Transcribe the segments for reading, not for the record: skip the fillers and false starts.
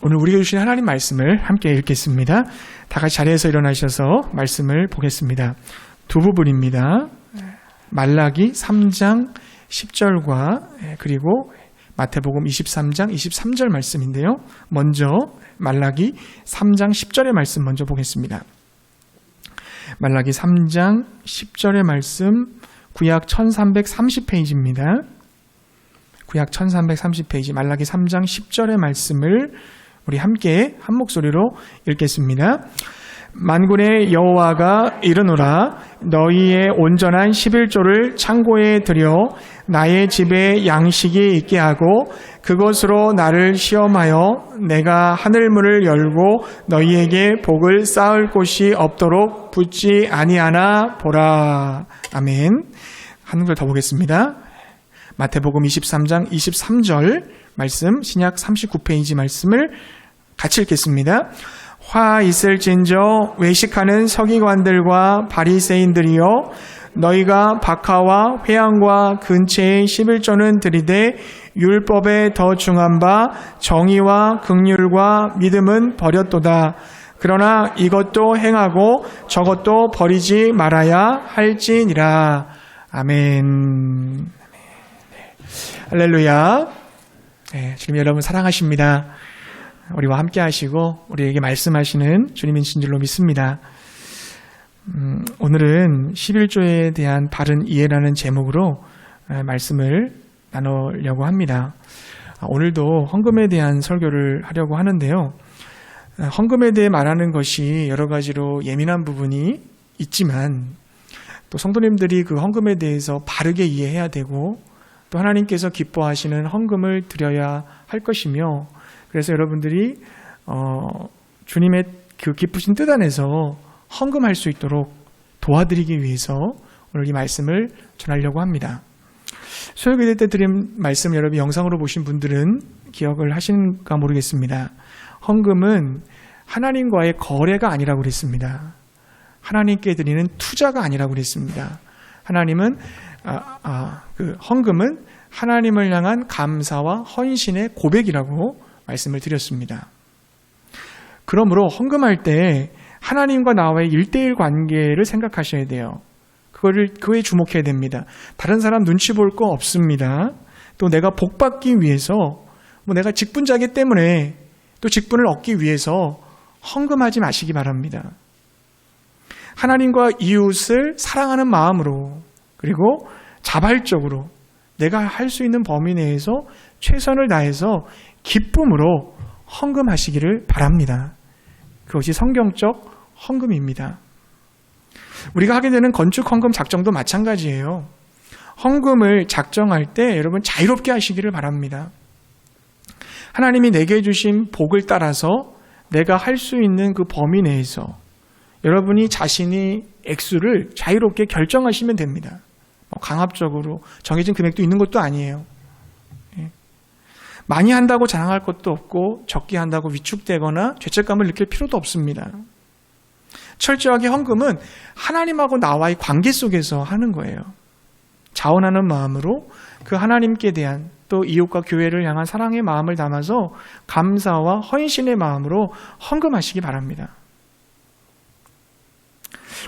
오늘 우리에게 주신 하나님 말씀을 함께 읽겠습니다. 다 같이 자리에서 일어나셔서 말씀을 보겠습니다. 두 부분입니다. 말라기 3장 10절과 그리고 마태복음 23장 23절 말씀인데요. 먼저 말라기 3장 10절의 말씀 먼저 보겠습니다. 말라기 3장 10절의 말씀 구약 1330페이지입니다. 구약 1330페이지 말라기 3장 10절의 말씀을 우리 함께 한 목소리로 읽겠습니다. 만군의 여호와가 이르노라 너희의 온전한 11조를 창고에 들여 나의 집에 양식이 있게 하고 그것으로 나를 시험하여 내가 하늘문을 열고 너희에게 복을 쌓을 곳이 없도록 붙지 아니하나 보라. 아멘. 한 글 더 보겠습니다. 마태복음 23장 23절 말씀 신약 39페이지 말씀을 같이 읽겠습니다. 화 있을진저 외식하는 서기관들과 바리새인들이여 너희가 박하와 회양과 근체의 11조는 드리되 율법에 더 중한 바 정의와 긍휼과 믿음은 버렸도다. 그러나 이것도 행하고 저것도 버리지 말아야 할지니라. 아멘. 할렐루야. 네, 주님 여러분 사랑하십니다. 우리와 함께 하시고 우리에게 말씀하시는 주님이신 줄로 믿습니다. 오늘은 11조에 대한 바른 이해라는 제목으로 말씀을 나누려고 합니다. 오늘도 헌금에 대한 설교를 하려고 하는데요. 헌금에 대해 말하는 것이 여러 가지로 예민한 부분이 있지만 또 성도님들이 그 헌금에 대해서 바르게 이해해야 되고 또 하나님께서 기뻐하시는 헌금을 드려야 할 것이며 그래서 여러분들이 주님의 그 기쁘신 뜻 안에서 헌금할 수 있도록 도와드리기 위해서 오늘 이 말씀을 전하려고 합니다. 수요일에 때 드린 말씀 여러분 영상으로 보신 분들은 기억을 하시는가 모르겠습니다. 헌금은 하나님과의 거래가 아니라고 그랬습니다. 하나님께 드리는 투자가 아니라고 그랬습니다. 하나님은 그 헌금은 하나님을 향한 감사와 헌신의 고백이라고 말씀을 드렸습니다. 그러므로 헌금할 때 하나님과 나와의 1:1 관계를 생각하셔야 돼요. 그거에 주목해야 됩니다. 다른 사람 눈치 볼 거 없습니다. 또 내가 복 받기 위해서 내가 직분자이기 때문에 또 직분을 얻기 위해서 헌금하지 마시기 바랍니다. 하나님과 이웃을 사랑하는 마음으로 그리고 자발적으로 내가 할 수 있는 범위 내에서 최선을 다해서 기쁨으로 헌금하시기를 바랍니다. 그것이 성경적 헌금입니다. 우리가 하게 되는 건축 헌금 작정도 마찬가지예요. 헌금을 작정할 때 여러분 자유롭게 하시기를 바랍니다. 하나님이 내게 주신 복을 따라서 내가 할 수 있는 그 범위 내에서 여러분이 자신이 액수를 자유롭게 결정하시면 됩니다. 강압적으로 정해진 금액도 있는 것도 아니에요. 많이 한다고 자랑할 것도 없고 적게 한다고 위축되거나 죄책감을 느낄 필요도 없습니다. 철저하게 헌금은 하나님하고 나와의 관계 속에서 하는 거예요. 자원하는 마음으로 그 하나님께 대한 또 이웃과 교회를 향한 사랑의 마음을 담아서 감사와 헌신의 마음으로 헌금하시기 바랍니다.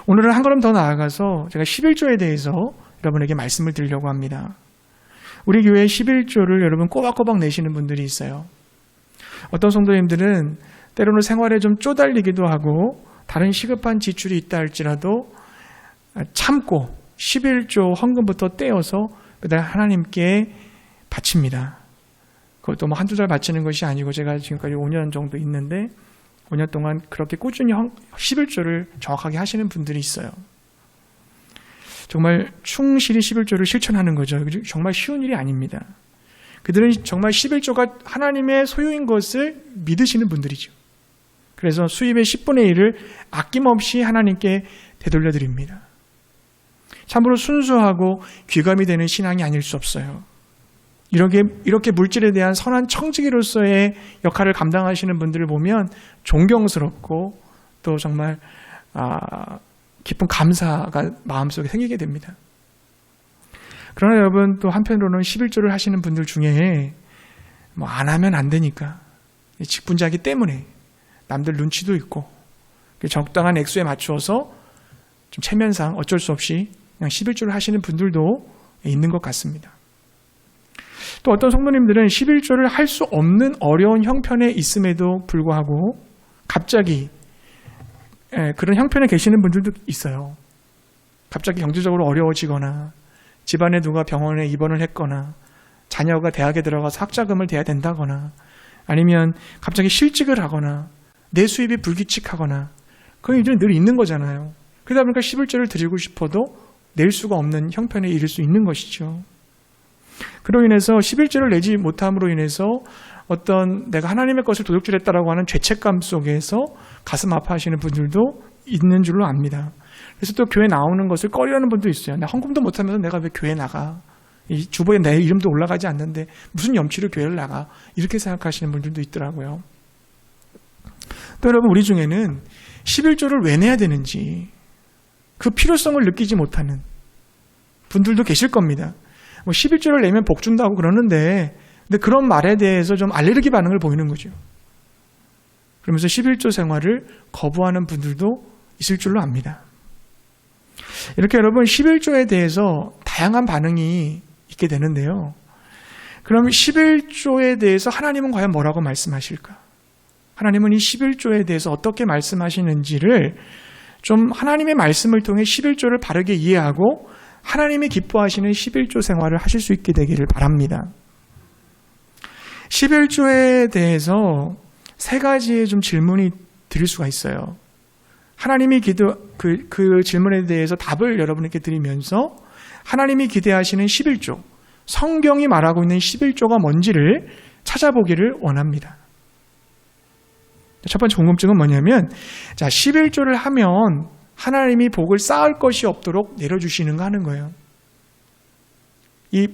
오늘은 한 걸음 더 나아가서 제가 11조에 대해서 여러분에게 말씀을 드리려고 합니다. 우리 교회 11조를 여러분 꼬박꼬박 내시는 분들이 있어요. 어떤 성도님들은 때로는 생활에 좀 쪼달리기도 하고 다른 시급한 지출이 있다 할지라도 참고 11조 헌금부터 떼어서 그다음에 하나님께 바칩니다. 그것도 한두 달 바치는 것이 아니고 제가 지금까지 5년 정도 있는데 5년 동안 그렇게 꾸준히 11조를 정확하게 하시는 분들이 있어요. 정말 충실히 11조를 실천하는 거죠. 정말 쉬운 일이 아닙니다. 그들은 정말 11조가 하나님의 소유인 것을 믿으시는 분들이죠. 그래서 수입의 10분의 1을 아낌없이 하나님께 되돌려드립니다. 참으로 순수하고 귀감이 되는 신앙이 아닐 수 없어요. 이렇게 물질에 대한 선한 청지기로서의 역할을 감당하시는 분들을 보면 존경스럽고 또 정말 깊은 감사가 마음속에 생기게 됩니다. 그러나 여러분 또 한편으로는 11조를 하시는 분들 중에 안 하면 안 되니까 직분자이기 때문에 남들 눈치도 있고 적당한 액수에 맞추어서 좀 체면상 어쩔 수 없이 그냥 11조를 하시는 분들도 있는 것 같습니다. 또 어떤 성도님들은 11조를 할 수 없는 어려운 형편에 있음에도 불구하고 갑자기 그런 형편에 계시는 분들도 있어요. 갑자기 경제적으로 어려워지거나 집안에 누가 병원에 입원을 했거나 자녀가 대학에 들어가서 학자금을 대야 된다거나 아니면 갑자기 실직을 하거나 내 수입이 불규칙하거나 그런 일들은 늘 있는 거잖아요. 그러다 보니까 11조를 드리고 싶어도 낼 수가 없는 형편에 이를 수 있는 것이죠. 그로 인해서 11조를 내지 못함으로 인해서 어떤 내가 하나님의 것을 도둑질했다라고 하는 죄책감 속에서 가슴 아파하시는 분들도 있는 줄로 압니다. 그래서 또 교회 나오는 것을 꺼려하는 분도 있어요. 나 헌금도 못하면서 내가 왜 교회 나가? 이 주보에 내 이름도 올라가지 않는데 무슨 염치로 교회를 나가? 이렇게 생각하시는 분들도 있더라고요. 또 여러분, 우리 중에는 11조를 왜 내야 되는지 그 필요성을 느끼지 못하는 분들도 계실 겁니다. 11조를 내면 복 준다고 그러는데 근데 그런 말에 대해서 좀 알레르기 반응을 보이는 거죠. 그러면서 11조 생활을 거부하는 분들도 있을 줄로 압니다. 이렇게 여러분 11조에 대해서 다양한 반응이 있게 되는데요. 그럼 11조에 대해서 하나님은 과연 뭐라고 말씀하실까? 하나님은 이 11조에 대해서 어떻게 말씀하시는지를 좀 하나님의 말씀을 통해 11조를 바르게 이해하고 하나님이 기뻐하시는 11조 생활을 하실 수 있게 되기를 바랍니다. 11조에 대해서 세 가지의 좀 질문이 드릴 수가 있어요. 하나님이 그 질문에 대해서 답을 여러분에게 드리면서 하나님이 기대하시는 11조, 성경이 말하고 있는 11조가 뭔지를 찾아보기를 원합니다. 첫 번째 궁금증은 뭐냐면, 자, 11조를 하면 하나님이 복을 쌓을 것이 없도록 내려주시는가 하는 거예요.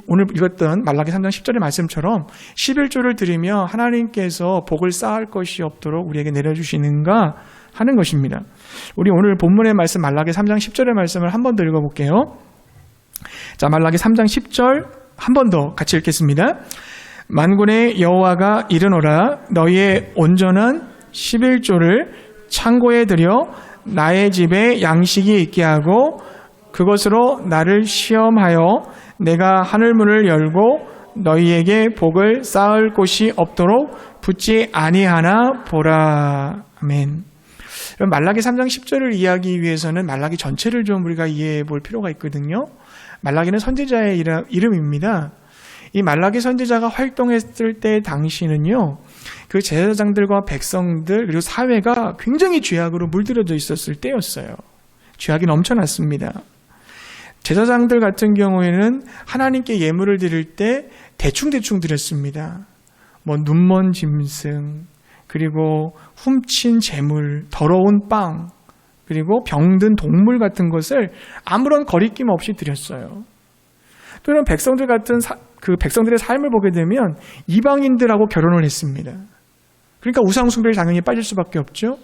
오늘 읽었던 말라기 3장 10절의 말씀처럼 11조를 드리며 하나님께서 복을 쌓을 것이 없도록 우리에게 내려주시는가 하는 것입니다. 우리 오늘 본문의 말씀 말라기 3장 10절의 말씀을 한 번 더 읽어볼게요. 자, 말라기 3장 10절 한 번 더 같이 읽겠습니다. 만군의 여호와가 이르노라, 너희의 온전한 11조를 창고에 들여 나의 집에 양식이 있게 하고 그것으로 나를 시험하여 내가 하늘문을 열고 너희에게 복을 쌓을 곳이 없도록 붙지 아니하나 보라. 아멘. 말라기 3장 10절을 이해하기 위해서는 말라기 전체를 좀 우리가 이해해 볼 필요가 있거든요. 말라기는 선지자의 이름입니다. 이 말라기 선지자가 활동했을 때 당시는요, 그 제사장들과 백성들 그리고 사회가 굉장히 죄악으로 물들어져 있었을 때였어요. 죄악이 넘쳐났습니다. 제사장들 같은 경우에는 하나님께 예물을 드릴 때 대충 드렸습니다. 눈먼 짐승, 그리고 훔친 재물, 더러운 빵, 그리고 병든 동물 같은 것을 아무런 거리낌 없이 드렸어요. 또는 백성들 같은 백성들의 삶을 보게 되면 이방인들하고 결혼을 했습니다. 그러니까 우상숭배를 당연히 빠질 수밖에 없죠.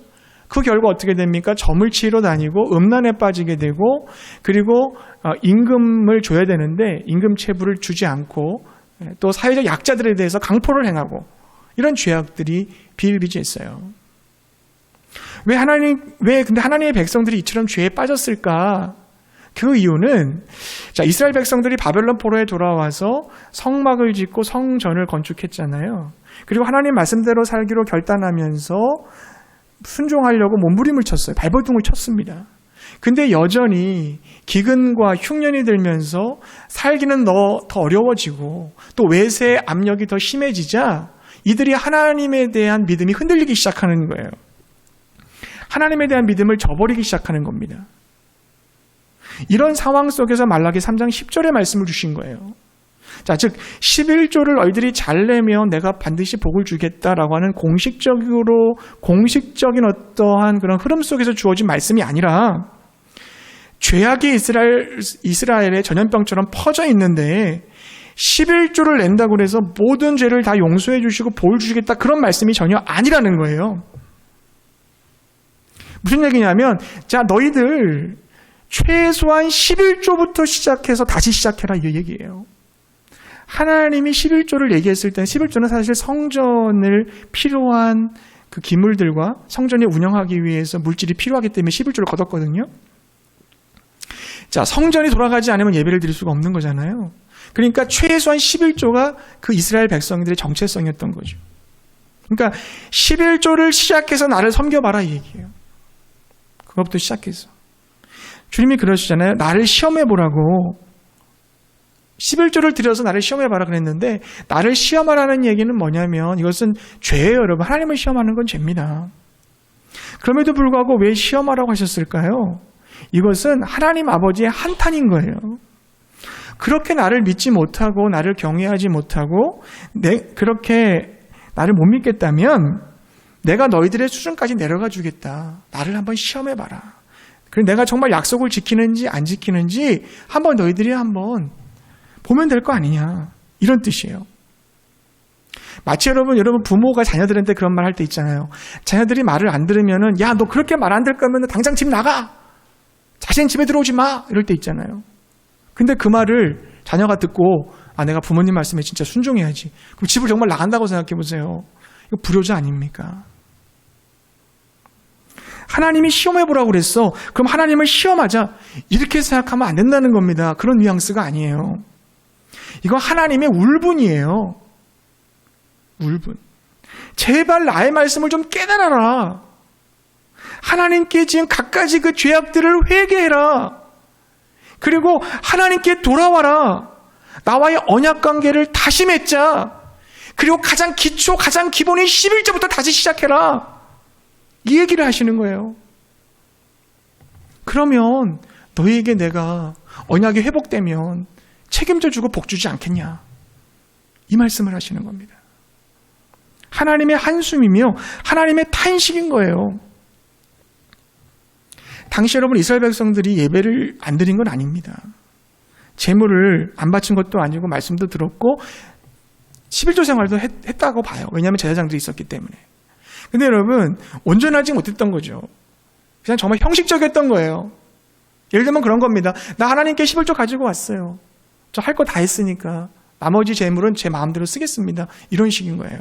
그 결과 어떻게 됩니까? 점을 치러 다니고 음란에 빠지게 되고, 그리고 임금을 줘야 되는데 임금 체불을 주지 않고 또 사회적 약자들에 대해서 강포를 행하고, 이런 죄악들이 비일비재했어요. 근데 하나님의 백성들이 이처럼 죄에 빠졌을까? 그 이유는, 자, 이스라엘 백성들이 바벨론 포로에 돌아와서 성막을 짓고 성전을 건축했잖아요. 그리고 하나님 말씀대로 살기로 결단하면서 순종하려고 몸부림을 쳤어요. 발버둥을 쳤습니다. 근데 여전히 기근과 흉년이 들면서 살기는 더 어려워지고 또 외세의 압력이 더 심해지자 이들이 하나님에 대한 믿음이 흔들리기 시작하는 거예요. 하나님에 대한 믿음을 저버리기 시작하는 겁니다. 이런 상황 속에서 말라기 3장 10절의 말씀을 주신 거예요. 자, 즉 11조를 너희들이 잘 내면 내가 반드시 복을 주겠다라고 하는 공식적인 어떠한 그런 흐름 속에서 주어진 말씀이 아니라, 죄악이 이스라엘의 전염병처럼 퍼져 있는데 11조를 낸다고 해서 모든 죄를 다 용서해 주시고 복을 주시겠다, 그런 말씀이 전혀 아니라는 거예요. 무슨 얘기냐면, 자, 너희들 최소한 11조부터 시작해서 다시 시작해라, 이 얘기예요. 하나님이 11조를 얘기했을 때 11조는 사실 성전을 필요한 그 기물들과 성전이 운영하기 위해서 물질이 필요하기 때문에 11조를 거뒀거든요. 자, 성전이 돌아가지 않으면 예배를 드릴 수가 없는 거잖아요. 그러니까 최소한 11조가 그 이스라엘 백성들의 정체성이었던 거죠. 그러니까 11조를 시작해서 나를 섬겨봐라 이 얘기예요. 그것부터 시작해서. 주님이 그러시잖아요. 나를 시험해보라고. 11조를 들여서 나를 시험해봐라 그랬는데 나를 시험하라는 얘기는 뭐냐면 이것은 죄예요, 여러분. 하나님을 시험하는 건 죄입니다. 그럼에도 불구하고 왜 시험하라고 하셨을까요? 이것은 하나님 아버지의 한탄인 거예요. 그렇게 나를 믿지 못하고 나를 경외하지 못하고 그렇게 나를 못 믿겠다면 내가 너희들의 수준까지 내려가 주겠다. 나를 한번 시험해봐라. 그리고 내가 정말 약속을 지키는지 안 지키는지 한번 너희들이 한번 보면 될 거 아니냐. 이런 뜻이에요. 마치 여러분 부모가 자녀들한테 그런 말 할 때 있잖아요. 자녀들이 말을 안 들으면은 야, 너 그렇게 말 안 들 거면 당장 집 나가. 자신 집에 들어오지 마. 이럴 때 있잖아요. 근데 그 말을 자녀가 듣고 내가 부모님 말씀에 진짜 순종해야지. 그럼 집을 정말 나간다고 생각해 보세요. 이거 불효자 아닙니까? 하나님이 시험해보라고 그랬어. 그럼 하나님을 시험하자. 이렇게 생각하면 안 된다는 겁니다. 그런 뉘앙스가 아니에요. 이거 하나님의 울분이에요. 울분. 제발 나의 말씀을 좀 깨달아라. 하나님께 지은 갖가지 그 죄악들을 회개해라. 그리고 하나님께 돌아와라. 나와의 언약관계를 다시 맺자. 그리고 가장 기초, 가장 기본인 11절부터 다시 시작해라. 이 얘기를 하시는 거예요. 그러면 너희에게 내가 언약이 회복되면 책임져 주고 복 주지 않겠냐. 이 말씀을 하시는 겁니다. 하나님의 한숨이며 하나님의 탄식인 거예요. 당시 여러분 이스라엘 백성들이 예배를 안 드린 건 아닙니다. 제물을 안 바친 것도 아니고 말씀도 들었고 11조 생활도 했다고 봐요. 왜냐하면 제사장들이 있었기 때문에. 근데 여러분 온전하지 못했던 거죠. 그냥 정말 형식적이었던 거예요. 예를 들면 그런 겁니다. 나 하나님께 11조 가지고 왔어요. 저 할 거 다 했으니까 나머지 제물은 제 마음대로 쓰겠습니다. 이런 식인 거예요.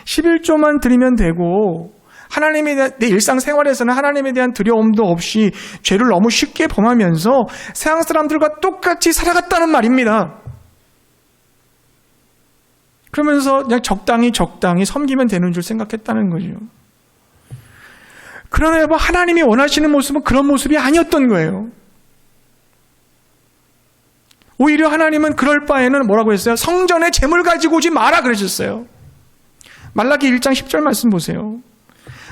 11조만 드리면 되고 하나님에 대한 내 일상생활에서는 하나님에 대한 두려움도 없이 죄를 너무 쉽게 범하면서 세상 사람들과 똑같이 살아갔다는 말입니다. 그러면서 그냥 적당히 섬기면 되는 줄 생각했다는 거죠. 그러나 여러분 하나님이 원하시는 모습은 그런 모습이 아니었던 거예요. 오히려 하나님은 그럴 바에는 뭐라고 했어요? 성전에 재물 가지고 오지 마라 그러셨어요. 말라기 1장 10절 말씀 보세요.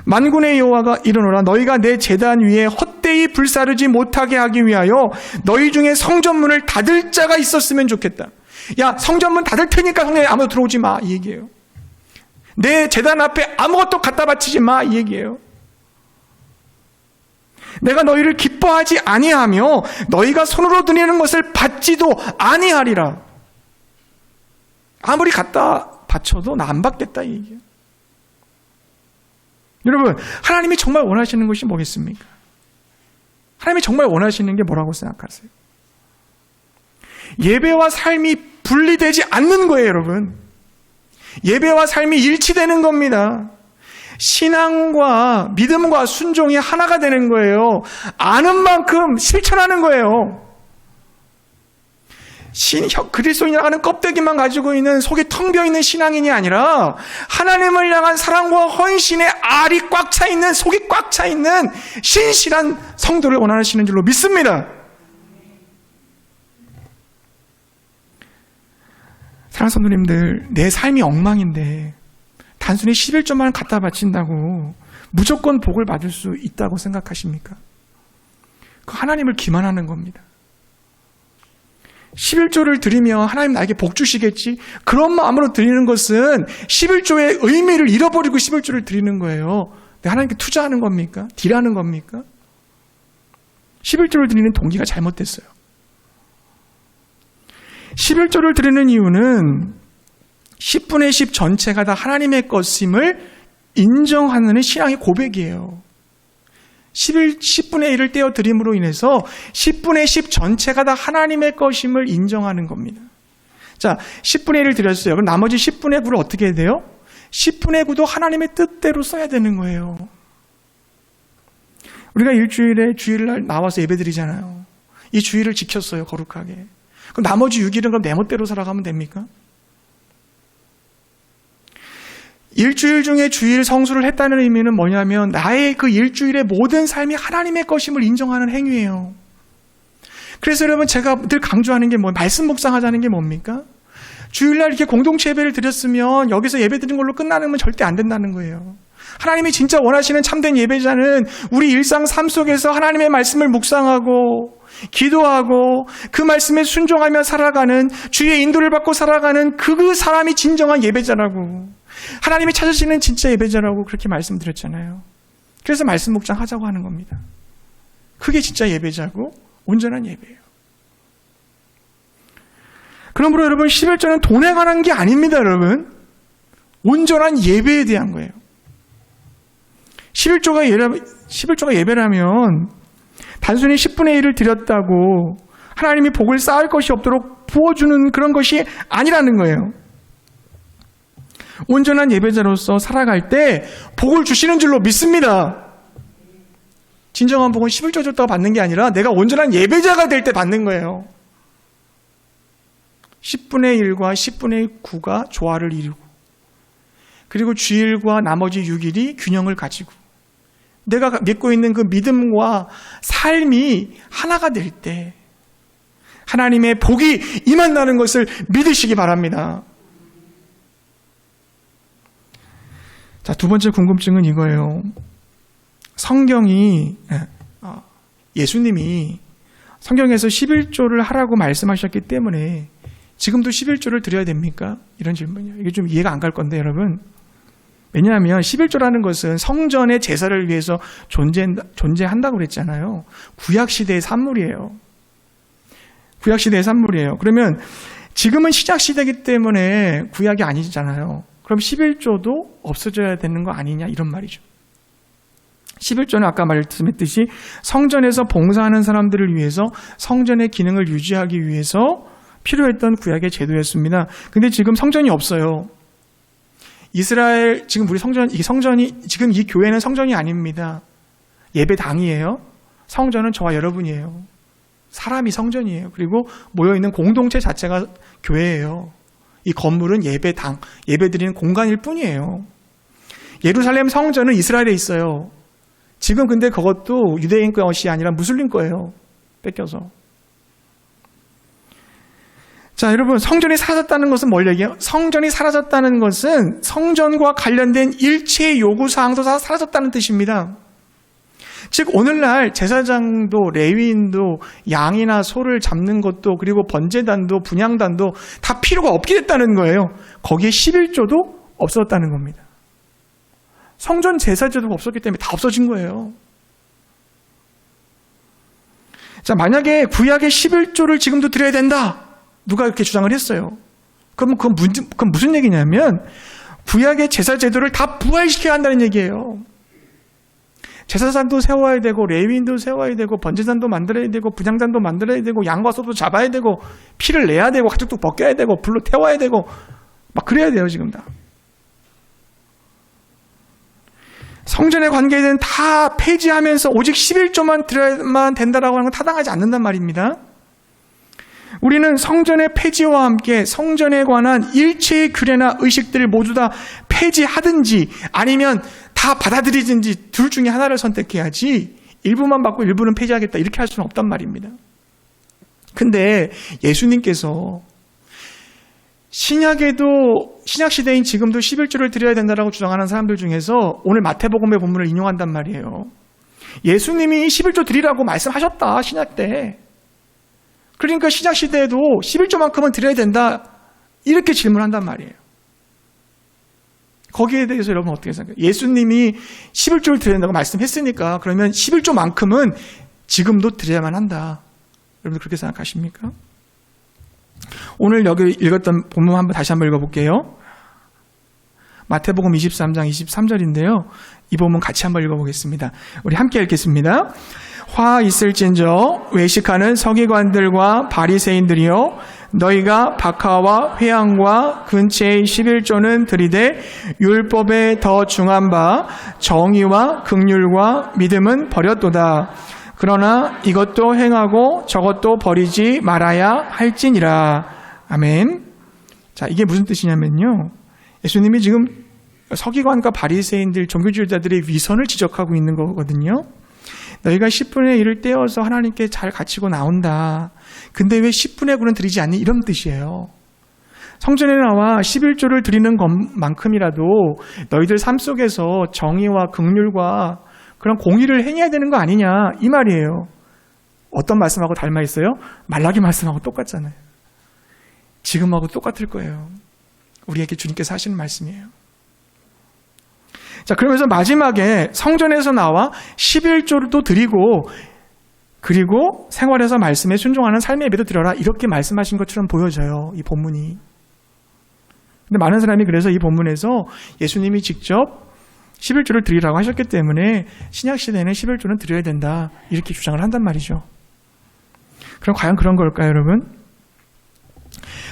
만군의 여호와가 이르노라 너희가 내 제단 위에 헛되이 불사르지 못하게 하기 위하여 너희 중에 성전문을 닫을 자가 있었으면 좋겠다. 야, 성전문 닫을 테니까 성전에 아무도 들어오지 마 이 얘기예요. 내 제단 앞에 아무것도 갖다 바치지 마 이 얘기예요. 내가 너희를 기뻐하지 아니하며 너희가 손으로 드리는 것을 받지도 아니하리라. 아무리 갖다 바쳐도 나 안 받겠다 이 얘기예요. 여러분 하나님이 정말 원하시는 것이 뭐겠습니까? 하나님이 정말 원하시는 게 뭐라고 생각하세요? 예배와 삶이 분리되지 않는 거예요, 여러분. 예배와 삶이 일치되는 겁니다. 신앙과 믿음과 순종이 하나가 되는 거예요. 아는 만큼 실천하는 거예요. 그리스도인이라고 하는 껍데기만 가지고 있는 속이 텅 비어있는 신앙인이 아니라 하나님을 향한 사랑과 헌신의 알이 꽉 차있는, 속이 꽉 차있는 신실한 성도를 원하시는 줄로 믿습니다. 사랑하는 성도님들, 내 삶이 엉망인데 단순히 11조만 갖다 바친다고 무조건 복을 받을 수 있다고 생각하십니까? 그 하나님을 기만하는 겁니다. 11조를 드리면 하나님 나에게 복 주시겠지? 그런 마음으로 드리는 것은 11조의 의미를 잃어버리고 11조를 드리는 거예요. 하나님께 투자하는 겁니까? 딜하는 겁니까? 11조를 드리는 동기가 잘못됐어요. 11조를 드리는 이유는 10분의 10 전체가 다 하나님의 것임을 인정하는 신앙의 고백이에요. 10분의 1을 떼어 드림으로 인해서 10분의 10 전체가 다 하나님의 것임을 인정하는 겁니다. 자, 10분의 1을 드렸어요. 그럼 나머지 10분의 9를 어떻게 해야 돼요? 10분의 9도 하나님의 뜻대로 써야 되는 거예요. 우리가 일주일에 주일날 나와서 예배드리잖아요. 이 주일을 지켰어요, 거룩하게. 그럼 나머지 6일은 그럼 내 멋대로 살아가면 됩니까? 일주일 중에 주일 성수를 했다는 의미는 뭐냐면 나의 그 일주일의 모든 삶이 하나님의 것임을 인정하는 행위예요. 그래서 여러분 제가 늘 강조하는 게 말씀 묵상하자는 게 뭡니까? 주일날 이렇게 공동체 예배를 드렸으면 여기서 예배 드린 걸로 끝나는 건 절대 안 된다는 거예요. 하나님이 진짜 원하시는 참된 예배자는 우리 일상 삶 속에서 하나님의 말씀을 묵상하고 기도하고 그 말씀에 순종하며 살아가는, 주의 인도를 받고 살아가는 그 사람이 진정한 예배자라고, 하나님이 찾으시는 진짜 예배자라고 그렇게 말씀드렸잖아요. 그래서 말씀 묵상하자고 하는 겁니다. 그게 진짜 예배자고 온전한 예배예요. 그러므로 여러분 11조는 돈에 관한 게 아닙니다. 여러분 온전한 예배에 대한 거예요. 11조가 예배라면 단순히 10분의 1을 드렸다고 하나님이 복을 쌓을 것이 없도록 부어주는 그런 것이 아니라는 거예요. 온전한 예배자로서 살아갈 때 복을 주시는 줄로 믿습니다. 진정한 복은 11조 줬다고 받는 게 아니라 내가 온전한 예배자가 될 때 받는 거예요. 10분의 1과 10분의 9가 조화를 이루고, 그리고 주일과 나머지 6일이 균형을 가지고 내가 믿고 있는 그 믿음과 삶이 하나가 될 때 하나님의 복이 임한다는 것을 믿으시기 바랍니다. 자, 두 번째 궁금증은 이거예요. 예수님이 성경에서 11조를 하라고 말씀하셨기 때문에 지금도 11조를 드려야 됩니까? 이런 질문이에요. 이게 좀 이해가 안 갈 건데 여러분, 왜냐하면 11조라는 것은 성전의 제사를 위해서 존재한다고 그랬잖아요. 구약시대의 산물이에요. 구약시대의 산물이에요. 그러면 지금은 시작시대이기 때문에 구약이 아니잖아요. 그럼 11조도 없어져야 되는 거 아니냐 이런 말이죠. 11조는 아까 말씀했듯이 성전에서 봉사하는 사람들을 위해서 성전의 기능을 유지하기 위해서 필요했던 구약의 제도였습니다. 근데 지금 성전이 없어요. 이스라엘, 지금 우리 성전이, 지금 이 교회는 성전이 아닙니다. 예배당이에요. 성전은 저와 여러분이에요. 사람이 성전이에요. 그리고 모여있는 공동체 자체가 교회예요. 이 건물은 예배당, 예배드리는 공간일 뿐이에요. 예루살렘 성전은 이스라엘에 있어요. 지금 근데 그것도 유대인 것이 아니라 무슬림 거예요. 뺏겨서. 자, 여러분, 성전이 사라졌다는 것은 뭘 얘기해요? 성전이 사라졌다는 것은 성전과 관련된 일체의 요구사항도 다 사라졌다는 뜻입니다. 즉 오늘날 제사장도 레위인도 양이나 소를 잡는 것도, 그리고 번제단도 분향단도 다 필요가 없게 됐다는 거예요. 거기에 11조도 없었다는 겁니다. 성전 제사제도가 없었기 때문에 다 없어진 거예요. 자, 만약에 구약의 11조를 지금도 드려야 된다, 누가 이렇게 주장을 했어요. 그럼 그건 무슨 얘기냐면 구약의 제사제도를 다 부활시켜야 한다는 얘기예요. 제사장도 세워야 되고 레위인도 세워야 되고 번제단도 만들어야 되고 분향단도 만들어야 되고 양과 소도 잡아야 되고 피를 내야 되고 가죽도 벗겨야 되고 불로 태워야 되고 막 그래야 돼요. 지금 다. 성전의 관계는 다 폐지하면서 오직 11조만 드려야만 된다라고 하는 건 타당하지 않는단 말입니다. 우리는 성전의 폐지와 함께 성전에 관한 일체의 규례나 의식들을 모두 다 폐지하든지 아니면 다 받아들이든지 둘 중에 하나를 선택해야지 일부만 받고 일부는 폐지하겠다 이렇게 할 수는 없단 말입니다. 근데 예수님께서 신약시대인 지금도 11조를 드려야 된다고 주장하는 사람들 중에서 오늘 마태복음의 본문을 인용한단 말이에요. 예수님이 11조 드리라고 말씀하셨다, 신약 때. 그러니까 신약시대에도 11조만큼은 드려야 된다 이렇게 질문한단 말이에요. 거기에 대해서 여러분 어떻게 생각해요? 예수님이 11조를 드려야 된다고 말씀했으니까 그러면 11조만큼은 지금도 드려야만 한다. 여러분 그렇게 생각하십니까? 오늘 여기 읽었던 본문 다시 한번 읽어볼게요. 마태복음 23장 23절인데요. 이 본문 같이 한번 읽어보겠습니다. 우리 함께 읽겠습니다. 화 있을진저 외식하는 서기관들과 바리새인들이요 너희가 박하와 회향과 근처의 11조는 드리되 율법에 더 중한 바 정의와 긍휼과 믿음은 버렸도다. 그러나 이것도 행하고 저것도 버리지 말아야 할지니라. 아멘. 자, 이게 무슨 뜻이냐면요, 예수님이 지금 서기관과 바리새인들, 종교주의자들의 위선을 지적하고 있는 거거든요. 너희가 10분의 1을 떼어서 하나님께 잘 갖추고 나온다. 근데 왜 10분의 9는 드리지 않니? 이런 뜻이에요. 성전에 나와 11조를 드리는 것만큼이라도 너희들 삶 속에서 정의와 긍휼과 그런 공의를 행해야 되는 거 아니냐, 이 말이에요. 어떤 말씀하고 닮아 있어요? 말라기 말씀하고 똑같잖아요. 지금하고 똑같을 거예요. 우리에게 주님께서 하시는 말씀이에요. 자, 그러면서 마지막에 성전에서 나와 11조도 드리고, 그리고 생활에서 말씀에 순종하는 삶의 예배도 드려라, 이렇게 말씀하신 것처럼 보여져요, 이 본문이. 근데 많은 사람이 그래서 이 본문에서 예수님이 직접 11조를 드리라고 하셨기 때문에 신약시대에는 11조는 드려야 된다, 이렇게 주장을 한단 말이죠. 그럼 과연 그런 걸까요, 여러분?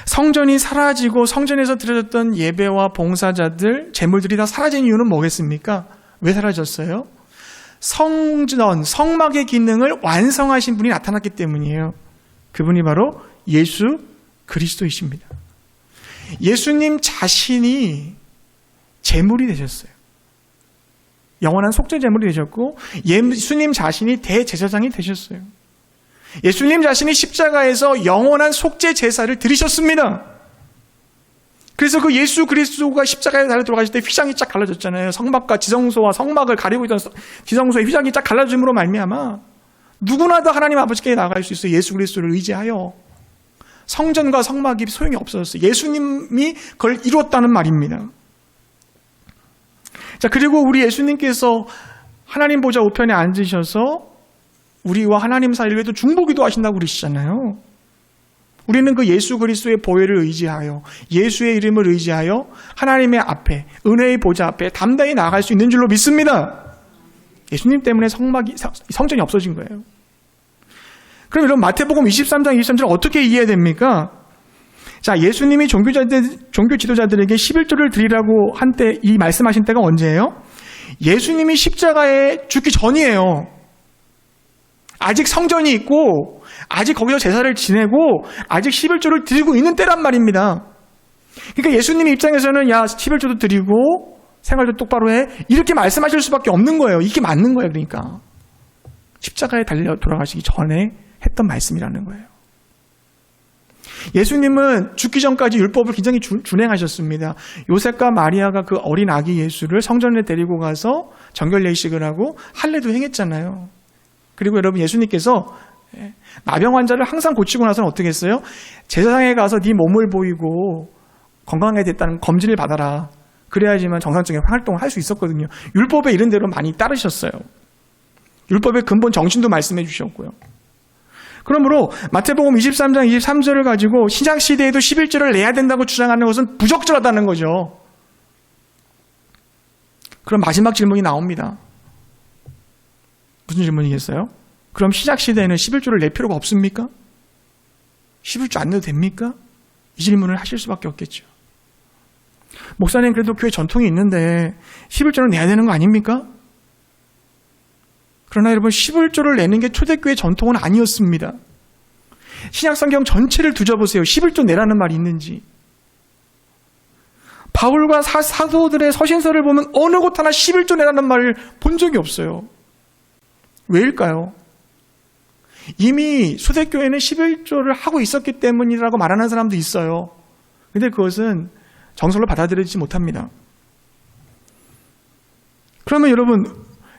성전이 사라지고 성전에서 드려졌던 예배와 봉사자들, 제물들이 다 사라진 이유는 뭐겠습니까? 왜 사라졌어요? 성전, 성막의 기능을 완성하신 분이 나타났기 때문이에요. 그분이 바로 예수 그리스도이십니다. 예수님 자신이 제물이 되셨어요. 영원한 속죄 제물이 되셨고, 예수님 자신이 대제사장이 되셨어요. 예수님 자신이 십자가에서 영원한 속죄 제사를 드리셨습니다. 그래서 그 예수 그리스도가 십자가에 달려 들어가실 때 휘장이 쫙 갈라졌잖아요. 성막과 지성소와 성막을 가리고 있던 지성소의 휘장이 쫙 갈라짐으로 말미암아 누구나 다 하나님 아버지께 나갈 수 있어요. 예수 그리스도를 의지하여. 성전과 성막이 소용이 없어졌어요. 예수님이 그걸 이루었다는 말입니다. 자, 그리고 우리 예수님께서 하나님 보좌 우편에 앉으셔서 우리와 하나님 사이를 또 중보기도 하신다고 그러시잖아요. 우리는 그 예수 그리스도의 보혈을 의지하여, 예수의 이름을 의지하여 하나님의 앞에, 은혜의 보좌 앞에 담대히 나아갈 수 있는 줄로 믿습니다. 예수님 때문에 성전이 없어진 거예요. 그럼 여러분, 마태복음 23장 23절을 어떻게 이해해야 됩니까? 자, 예수님이 종교 지도자들에게 11조를 드리라고 한 때, 이 말씀하신 때가 언제예요? 예수님이 십자가에 죽기 전이에요. 아직 성전이 있고, 아직 거기서 제사를 지내고, 아직 11조를 드리고 있는 때란 말입니다. 그러니까 예수님 입장에서는, 야, 11조도 드리고 생활도 똑바로 해, 이렇게 말씀하실 수밖에 없는 거예요. 이게 맞는 거예요. 그러니까 십자가에 달려 돌아가시기 전에 했던 말씀이라는 거예요. 예수님은 죽기 전까지 율법을 굉장히 준행하셨습니다. 요셉과 마리아가 그 어린 아기 예수를 성전에 데리고 가서 정결 예식을 하고 할례도 행했잖아요. 그리고 여러분, 예수님께서 나병 환자를 항상 고치고 나서는 어떻게 했어요? 제사장에 가서 네 몸을 보이고 건강하게 됐다는 검진을 받아라. 그래야지만 정상적인 활동을 할 수 있었거든요. 율법에 이런 대로 많이 따르셨어요. 율법의 근본 정신도 말씀해 주셨고요. 그러므로 마태복음 23장 23절을 가지고 신약시대에도 11조를 내야 된다고 주장하는 것은 부적절하다는 거죠. 그럼 마지막 질문이 나옵니다. 무슨 질문이겠어요? 그럼 신약시대에는 11조를 낼 필요가 없습니까? 11조 안 내도 됩니까? 이 질문을 하실 수밖에 없겠죠. 목사님, 그래도 교회 전통이 있는데 11조를 내야 되는 거 아닙니까? 그러나 여러분, 11조를 내는 게 초대교회 전통은 아니었습니다. 신약성경 전체를 뒤져보세요. 11조 내라는 말이 있는지. 바울과 사도들의 서신서를 보면 어느 곳 하나 11조 내라는 말을 본 적이 없어요. 왜일까요? 이미 초대교회는 11조를 하고 있었기 때문이라고 말하는 사람도 있어요. 근데 그것은 정설로 받아들이지 못합니다. 그러면 여러분,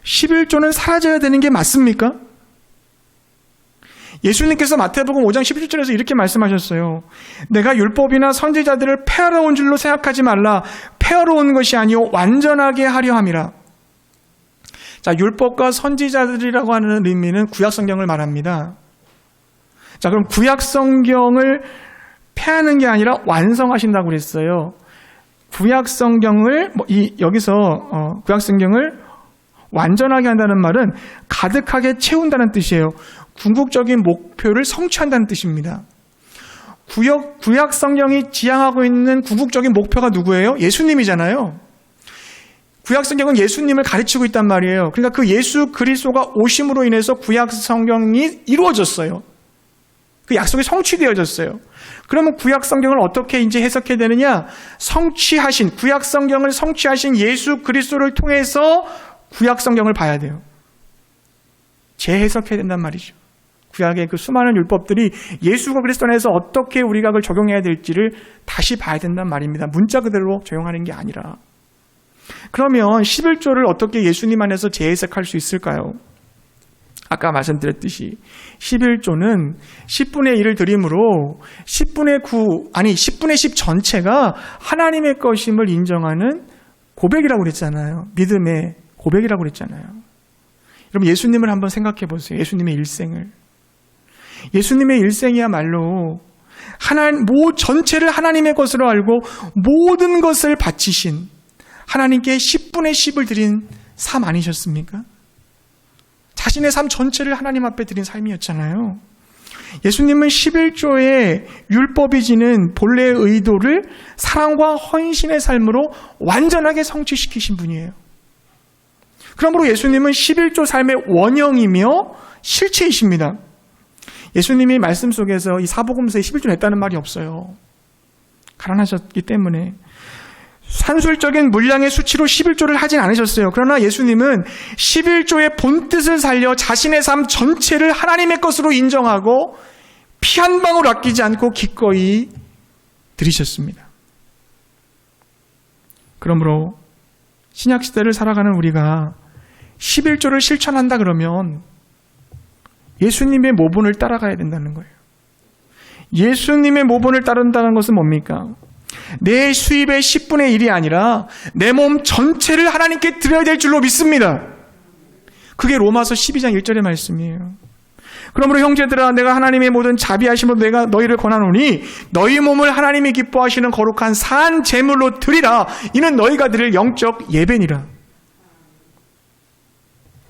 11조는 사라져야 되는 게 맞습니까? 예수님께서 마태복음 5장 17절에서 이렇게 말씀하셨어요. 내가 율법이나 선지자들을 폐하러 온 줄로 생각하지 말라. 폐하러 온 것이 아니요 완전하게 하려 함이라. 자, 율법과 선지자들이라고 하는 의미는 구약성경을 말합니다. 자, 그럼 구약성경을 폐하는 게 아니라 완성하신다고 그랬어요. 구약성경을 여기서 구약성경을 완전하게 한다는 말은 가득하게 채운다는 뜻이에요. 궁극적인 목표를 성취한다는 뜻입니다. 구약 성경이 지향하고 있는 궁극적인 목표가 누구예요? 예수님이잖아요. 구약 성경은 예수님을 가르치고 있단 말이에요. 그러니까 그 예수 그리스도가 오심으로 인해서 구약 성경이 이루어졌어요. 그 약속이 성취되어졌어요. 그러면 구약 성경을 어떻게 이제 해석해야 되느냐? 구약 성경을 성취하신 예수 그리스도를 통해서 구약 성경을 봐야 돼요. 재해석해야 된단 말이죠. 구약의 그 수많은 율법들이 예수 그리스도 안에서 어떻게 우리가 그걸 적용해야 될지를 다시 봐야 된단 말입니다. 문자 그대로 적용하는 게 아니라. 그러면 11조를 어떻게 예수님 안에서 재해석할 수 있을까요? 아까 말씀드렸듯이 11조는 10분의 1을 드림으로 10분의 10 전체가 하나님의 것임을 인정하는 고백이라고 그랬잖아요. 믿음의 고백이라고 그랬잖아요. 여러분 예수님을 한번 생각해 보세요. 예수님의 일생을. 예수님의 일생이야말로 전체를 하나님의 것으로 알고 모든 것을 바치신 하나님께 10분의 10을 드린 삶 아니셨습니까? 자신의 삶 전체를 하나님 앞에 드린 삶이었잖아요. 예수님은 11조의 율법이 지닌 본래의 의도를 사랑과 헌신의 삶으로 완전하게 성취시키신 분이에요. 그러므로 예수님은 11조 삶의 원형이며 실체이십니다. 예수님이 말씀 속에서 이 사복음서에 11조 냈다는 말이 없어요. 가난하셨기 때문에. 산술적인 물량의 수치로 11조를 하진 않으셨어요. 그러나 예수님은 11조의 본뜻을 살려 자신의 삶 전체를 하나님의 것으로 인정하고 피 한 방울 아끼지 않고 기꺼이 드리셨습니다. 그러므로 신약시대를 살아가는 우리가 11조를 실천한다 그러면 예수님의 모본을 따라가야 된다는 거예요. 예수님의 모본을 따른다는 것은 뭡니까? 내 수입의 10분의 1이 아니라 내 몸 전체를 하나님께 드려야 될 줄로 믿습니다. 그게 로마서 12장 1절의 말씀이에요. 그러므로 형제들아 내가 하나님의 모든 자비하심으로 내가 너희를 권하노니 너희 몸을 하나님이 기뻐하시는 거룩한 산 제물로 드리라. 이는 너희가 드릴 영적 예배니라.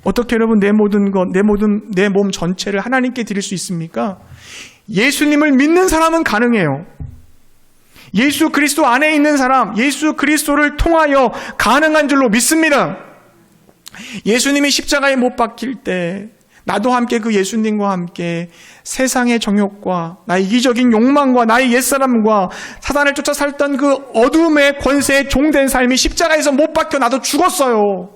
어떻게 여러분 내 몸 전체를 하나님께 드릴 수 있습니까? 예수님을 믿는 사람은 가능해요. 예수 그리스도 안에 있는 사람, 예수 그리스도를 통하여 가능한 줄로 믿습니다. 예수님이 십자가에 못 박힐 때 나도 함께 그 예수님과 함께 세상의 정욕과 나의 이기적인 욕망과 나의 옛사람과 사단을 쫓아 살던 그 어둠의 권세에 종된 삶이 십자가에서 못 박혀 나도 죽었어요.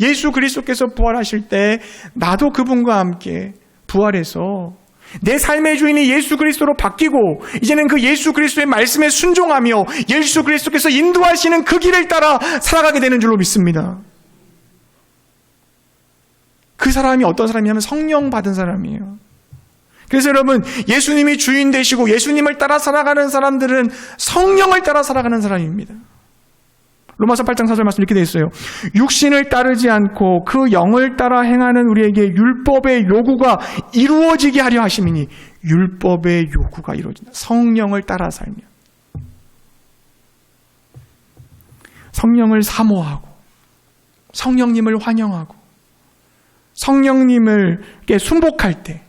예수 그리스도께서 부활하실 때 나도 그분과 함께 부활해서 내 삶의 주인이 예수 그리스도로 바뀌고 이제는 그 예수 그리스도의 말씀에 순종하며 예수 그리스도께서 인도하시는 그 길을 따라 살아가게 되는 줄로 믿습니다. 그 사람이 어떤 사람이냐면 성령 받은 사람이에요. 그래서 여러분 예수님이 주인 되시고 예수님을 따라 살아가는 사람들은 성령을 따라 살아가는 사람입니다. 로마서 8장 4절 말씀 이렇게 되어 있어요. 육신을 따르지 않고 그 영을 따라 행하는 우리에게 율법의 요구가 이루어지게 하려 하심이니 율법의 요구가 이루어진다. 성령을 따라 살며 성령을 사모하고 성령님을 환영하고 성령님을께 순복할 때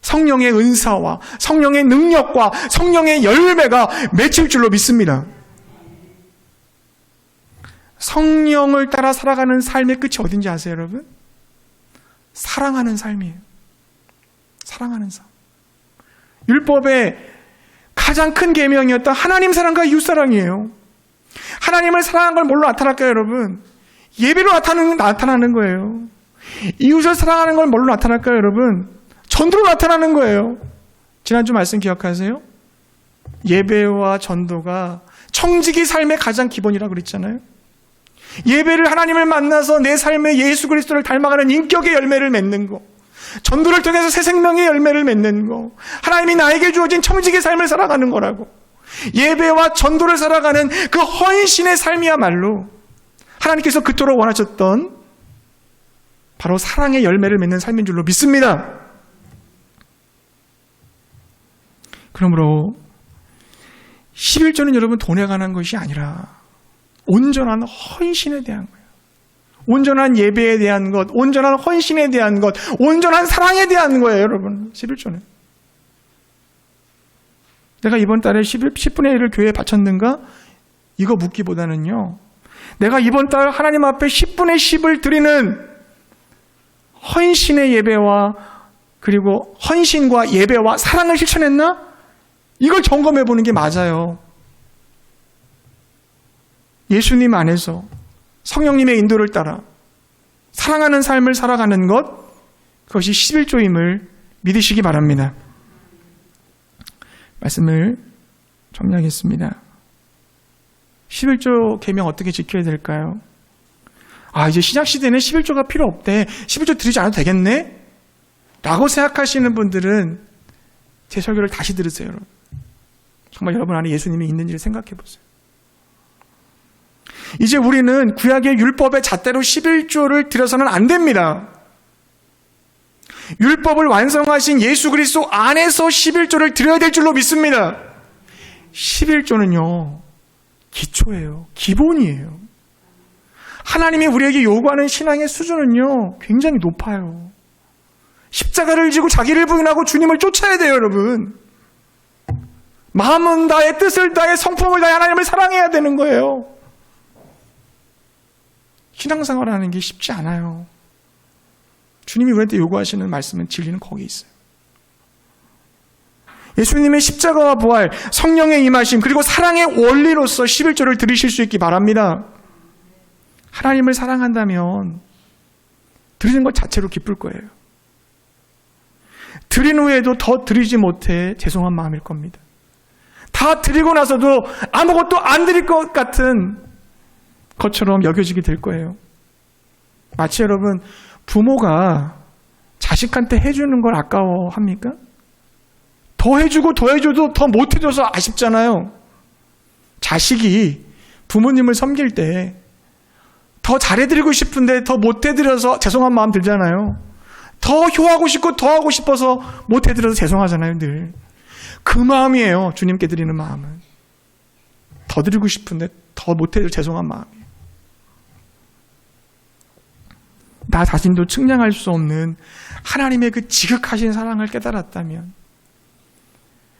성령의 은사와 성령의 능력과 성령의 열매가 맺힐 줄로 믿습니다. 성령을 따라 살아가는 삶의 끝이 어딘지 아세요, 여러분? 사랑하는 삶이에요. 사랑하는 삶. 율법의 가장 큰 계명이었던 하나님 사랑과 이웃 사랑이에요. 하나님을 사랑한 걸 뭘로 나타날까요, 여러분? 예배로 나타나는 거예요. 이웃을 사랑하는 걸 뭘로 나타날까요, 여러분? 전도로 나타나는 거예요. 지난주 말씀 기억하세요? 예배와 전도가 청지기 삶의 가장 기본이라고 그랬잖아요. 예배를 하나님을 만나서 내 삶에 예수 그리스도를 닮아가는 인격의 열매를 맺는 거, 전도를 통해서 새 생명의 열매를 맺는 거, 하나님이 나에게 주어진 청지기의 삶을 살아가는 거라고. 예배와 전도를 살아가는 그 헌신의 삶이야말로 하나님께서 그토록 원하셨던 바로 사랑의 열매를 맺는 삶인 줄로 믿습니다. 그러므로 11조는 여러분 돈에 관한 것이 아니라 온전한 헌신에 대한 거예요. 온전한 예배에 대한 것, 온전한 헌신에 대한 것, 온전한 사랑에 대한 거예요, 여러분. 11조는. 내가 이번 달에 10분의 1을 교회에 바쳤는가? 이거 묻기보다는요, 내가 이번 달 하나님 앞에 10분의 10을 드리는 헌신의 예배와, 그리고 헌신과 예배와 사랑을 실천했나? 이걸 점검해 보는 게 맞아요. 예수님 안에서 성령님의 인도를 따라 사랑하는 삶을 살아가는 것, 그것이 11조임을 믿으시기 바랍니다. 말씀을 정리하겠습니다. 11조 계명 어떻게 지켜야 될까요? 이제 신약시대는 11조가 필요 없대. 11조 드리지 않아도 되겠네? 라고 생각하시는 분들은 제 설교를 다시 들으세요. 여러분. 정말 여러분 안에 예수님이 있는지를 생각해 보세요. 이제 우리는 구약의 율법의 잣대로 11조를 드려서는 안 됩니다. 율법을 완성하신 예수 그리스도 안에서 11조를 드려야 될 줄로 믿습니다. 11조는요, 기초예요. 기본이에요. 하나님이 우리에게 요구하는 신앙의 수준은요, 굉장히 높아요. 십자가를 지고 자기를 부인하고 주님을 쫓아야 돼요, 여러분. 마음은 다해, 뜻을 다해, 성품을 다해 하나님을 사랑해야 되는 거예요. 신앙생활하는 게 쉽지 않아요. 주님이 우리한테 요구하시는 말씀은 진리는 거기 있어요. 예수님의 십자가와 부활, 성령의 임하심, 그리고 사랑의 원리로서 11조를 드리실 수 있기 바랍니다. 하나님을 사랑한다면 드리는 것 자체로 기쁠 거예요. 드린 후에도 더 드리지 못해 죄송한 마음일 겁니다. 다 드리고 나서도 아무것도 안 드릴 것 같은 것처럼 여겨지게 될 거예요. 마치 여러분, 부모가 자식한테 해주는 걸 아까워합니까? 더 해주고 더 해줘도 더 못해줘서 아쉽잖아요. 자식이 부모님을 섬길 때 더 잘해드리고 싶은데 더 못해드려서 죄송한 마음 들잖아요. 더 효하고 싶고 더 하고 싶어서 못해드려서 죄송하잖아요, 늘. 그 마음이에요, 주님께 드리는 마음은. 더 드리고 싶은데 더 못해드려 죄송한 마음이에요. 나 자신도 측량할 수 없는 하나님의 그 지극하신 사랑을 깨달았다면,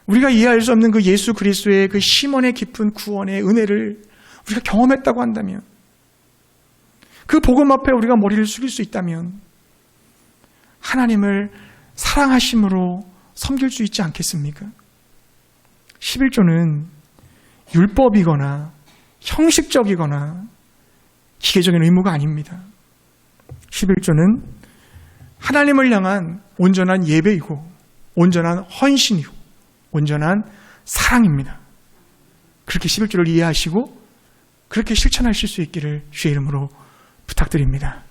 우리가 이해할 수 없는 그 예수 그리스도의 그 심원의 깊은 구원의 은혜를 우리가 경험했다고 한다면, 그 복음 앞에 우리가 머리를 숙일 수 있다면 하나님을 사랑하심으로 섬길 수 있지 않겠습니까? 11조는 율법이거나 형식적이거나 기계적인 의무가 아닙니다. 11조는 하나님을 향한 온전한 예배이고 온전한 헌신이고 온전한 사랑입니다. 그렇게 11조를 이해하시고 그렇게 실천하실 수 있기를 주의 이름으로 부탁드립니다.